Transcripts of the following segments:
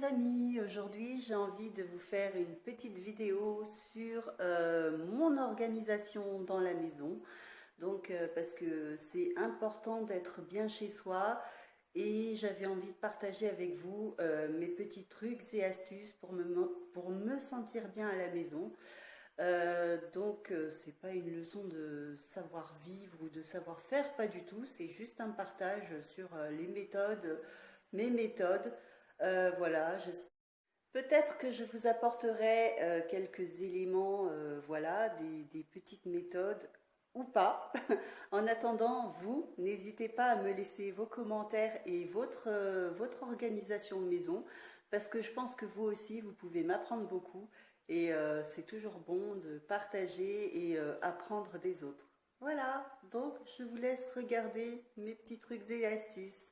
amis, aujourd'hui j'ai envie de vous faire une petite vidéo sur mon organisation dans la maison. Donc parce que c'est important d'être bien chez soi et j'avais envie de partager avec vous mes petits trucs et astuces pour me sentir bien à la maison. C'est pas une leçon de savoir-vivre ou de savoir-faire, pas du tout, c'est juste un partage sur les méthodes, mes méthodes. Voilà, peut-être que je vous apporterai quelques éléments, voilà, des petites méthodes ou pas. En attendant, vous, n'hésitez pas à me laisser vos commentaires et votre organisation de maison, parce que je pense que vous aussi, vous pouvez m'apprendre beaucoup et c'est toujours bon de partager et apprendre des autres. Voilà, donc je vous laisse regarder mes petits trucs et astuces.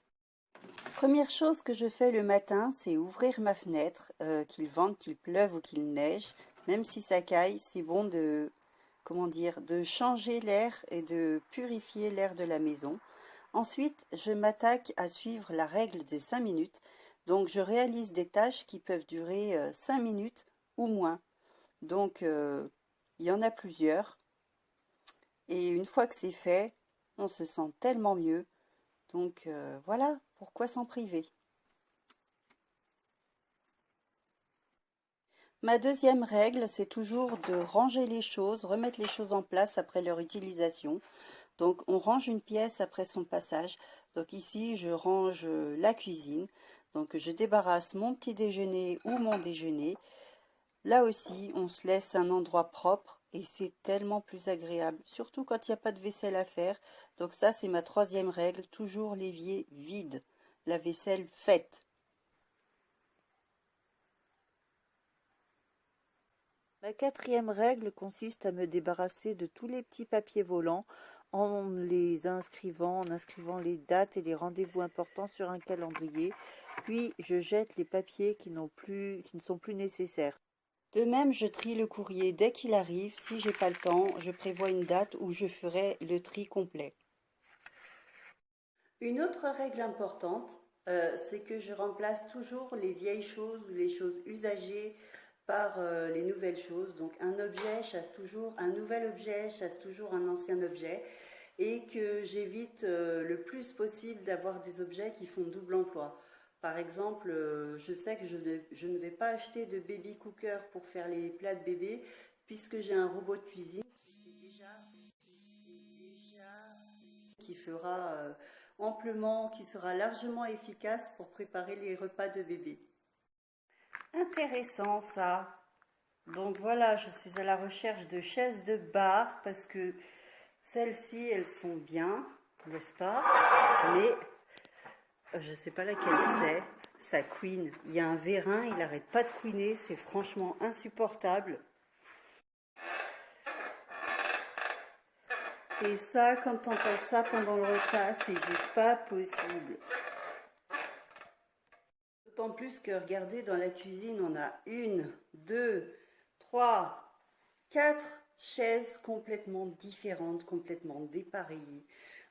Première chose que je fais le matin, c'est ouvrir ma fenêtre, qu'il vente, qu'il pleuve ou qu'il neige. Même si ça caille, c'est bon de, comment dire, de changer l'air et de purifier l'air de la maison. Ensuite, je m'attaque à suivre la règle des 5 minutes. Donc, je réalise des tâches qui peuvent durer 5 minutes ou moins. Donc, il y en a plusieurs. Et une fois que c'est fait, on se sent tellement mieux. Donc, voilà, pourquoi s'en priver? Ma deuxième règle, c'est toujours de ranger les choses, remettre les choses en place après leur utilisation. Donc on range une pièce après son passage. Donc ici, je range la cuisine. Donc je débarrasse mon petit déjeuner ou mon déjeuner. Là aussi, on se laisse un endroit propre et c'est tellement plus agréable, surtout quand il n'y a pas de vaisselle à faire. Donc ça, c'est ma troisième règle, toujours l'évier vide, la vaisselle faite. Ma quatrième règle consiste à me débarrasser de tous les petits papiers volants en inscrivant les dates et les rendez-vous importants sur un calendrier. Puis je jette les papiers qui ne sont plus nécessaires. De même, je trie le courrier dès qu'il arrive. Si j'ai pas le temps, je prévois une date où je ferai le tri complet. Une autre règle importante, c'est que je remplace toujours les vieilles choses ou les choses usagées par les nouvelles choses. Donc un nouvel objet chasse toujours un ancien objet et que j'évite le plus possible d'avoir des objets qui font double emploi. Par exemple, je sais que je ne vais pas acheter de baby cooker pour faire les plats de bébé puisque j'ai un robot de cuisine qui fera amplement, qui sera largement efficace pour préparer les repas de bébé. Intéressant ça. Donc voilà, je suis à la recherche de chaises de bar parce que celles-ci, elles sont bien, n'est-ce pas? Mais je ne sais pas laquelle c'est. Ça couine. Il y a un vérin, il n'arrête pas de couiner. C'est franchement insupportable. Et ça, quand on entend ça pendant le repas, c'est juste pas possible. D'autant plus que, regardez, dans la cuisine, on a 1, 2, 3, 4 chaises complètement différentes, complètement dépareillées.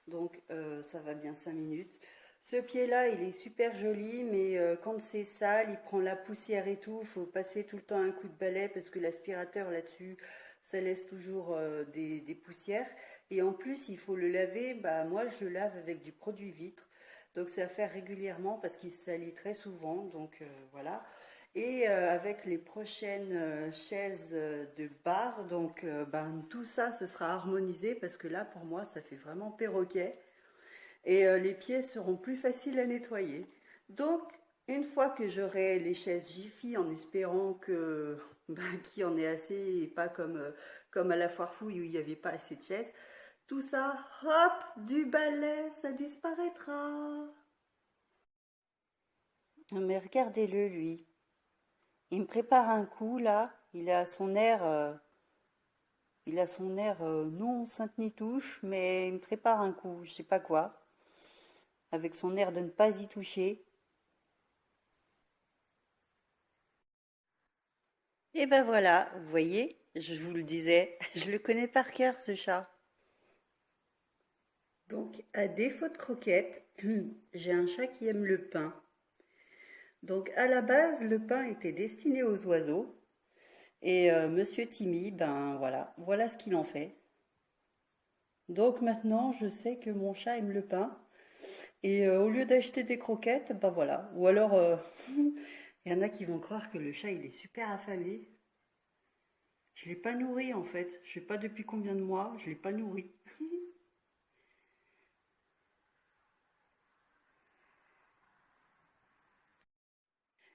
Donc, ça va bien 5 minutes. Ce pied-là, il est super joli, mais quand c'est sale, il prend la poussière et tout. Il faut passer tout le temps un coup de balai parce que l'aspirateur là-dessus, ça laisse toujours des poussières. Et en plus, il faut le laver. Bah, moi, je le lave avec du produit vitre. Donc, c'est à faire régulièrement parce qu'il se salit très souvent. Donc, voilà. Et avec les prochaines chaises de bar, donc tout ça, ce sera harmonisé parce que là, pour moi, ça fait vraiment perroquet. Et les pieds seront plus faciles à nettoyer. Donc, une fois que j'aurai les chaises Jiffy, en espérant que qu'il y en ait assez et pas comme à la foire fouille où il n'y avait pas assez de chaises, tout ça, hop, du balai, ça disparaîtra. Mais regardez-le, lui. Il me prépare un coup, là. Il a son air non sainte-ni-touche, mais il me prépare un coup, je sais pas quoi. Avec son air de ne pas y toucher. Et ben voilà, vous voyez, je vous le disais, je le connais par cœur ce chat. Donc, à défaut de croquettes, j'ai un chat qui aime le pain. Donc à la base, le pain était destiné aux oiseaux. Et Monsieur Timmy, ben voilà, voilà ce qu'il en fait. Donc maintenant, je sais que mon chat aime le pain. Et au lieu d'acheter des croquettes, ben voilà. Ou alors, il y en a qui vont croire que le chat, il est super affamé. Je l'ai pas nourri en fait. Je sais pas depuis combien de mois, je l'ai pas nourri.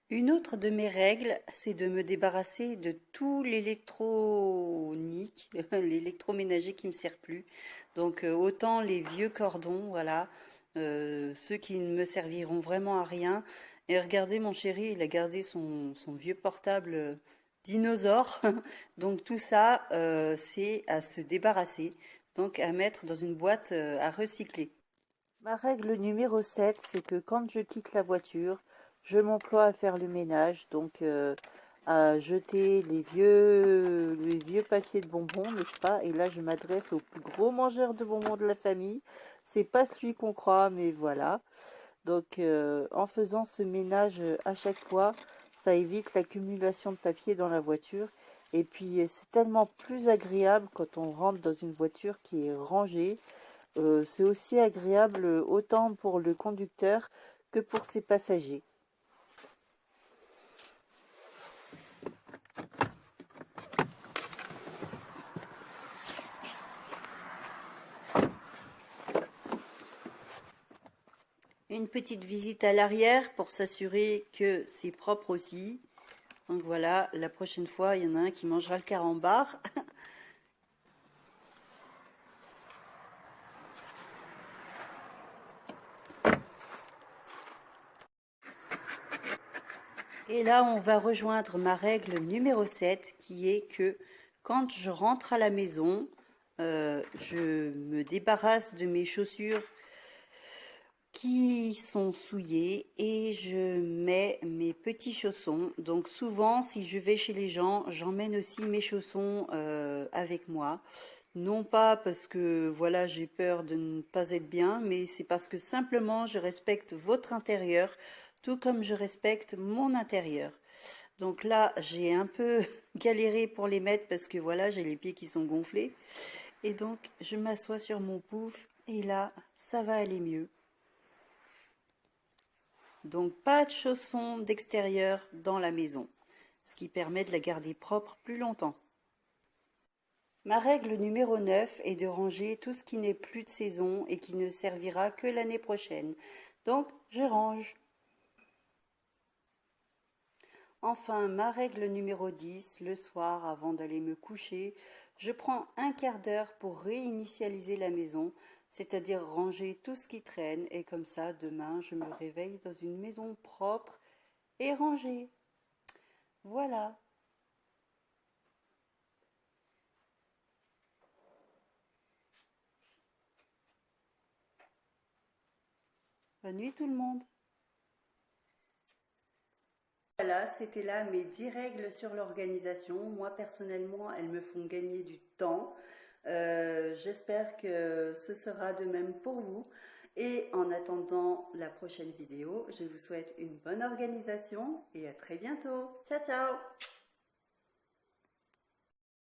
Une autre de mes règles, c'est de me débarrasser de tout l'électronique, l'électroménager qui ne me sert plus. Donc autant les vieux cordons, voilà, ceux qui ne me serviront vraiment à rien. Et regardez, mon chéri, il a gardé son vieux portable dinosaure. Donc tout ça, c'est à se débarrasser, donc à mettre dans une boîte à recycler. Ma règle numéro 7, c'est que quand je quitte la voiture, je m'emploie à faire le ménage, donc à jeter les vieux papiers de bonbons, n'est-ce pas? Et là, je m'adresse au plus gros mangeur de bonbons de la famille. C'est pas celui qu'on croit, mais voilà. Donc, en faisant ce ménage à chaque fois, ça évite l'accumulation de papier dans la voiture. Et puis, c'est tellement plus agréable quand on rentre dans une voiture qui est rangée. C'est aussi agréable autant pour le conducteur que pour ses passagers. Une petite visite à l'arrière pour s'assurer que c'est propre aussi. Donc voilà, la prochaine fois, il y en a un qui mangera le carambar. Et là, on va rejoindre ma règle numéro 7 qui est que quand je rentre à la maison, je me débarrasse de mes chaussures qui sont souillées et je mets mes petits chaussons. Donc souvent, si je vais chez les gens, j'emmène aussi mes chaussons avec moi. Non pas parce que voilà, j'ai peur de ne pas être bien, mais c'est parce que simplement je respecte votre intérieur, tout comme je respecte mon intérieur. Donc là, j'ai un peu galéré pour les mettre parce que voilà, j'ai les pieds qui sont gonflés. Et donc, je m'assois sur mon pouf et là, ça va aller mieux. Donc, pas de chaussons d'extérieur dans la maison, ce qui permet de la garder propre plus longtemps. Ma règle numéro 9 est de ranger tout ce qui n'est plus de saison et qui ne servira que l'année prochaine. Donc, je range. Enfin, ma règle numéro 10, le soir, avant d'aller me coucher, je prends un quart d'heure pour réinitialiser la maison, c'est-à-dire ranger tout ce qui traîne, et comme ça, demain, je me réveille dans une maison propre et rangée. Voilà. Bonne nuit tout le monde. Voilà, c'était là mes 10 règles sur l'organisation. Moi, personnellement, elles me font gagner du temps. J'espère que ce sera de même pour vous. Et en attendant la prochaine vidéo, je vous souhaite une bonne organisation et à très bientôt. Ciao, ciao!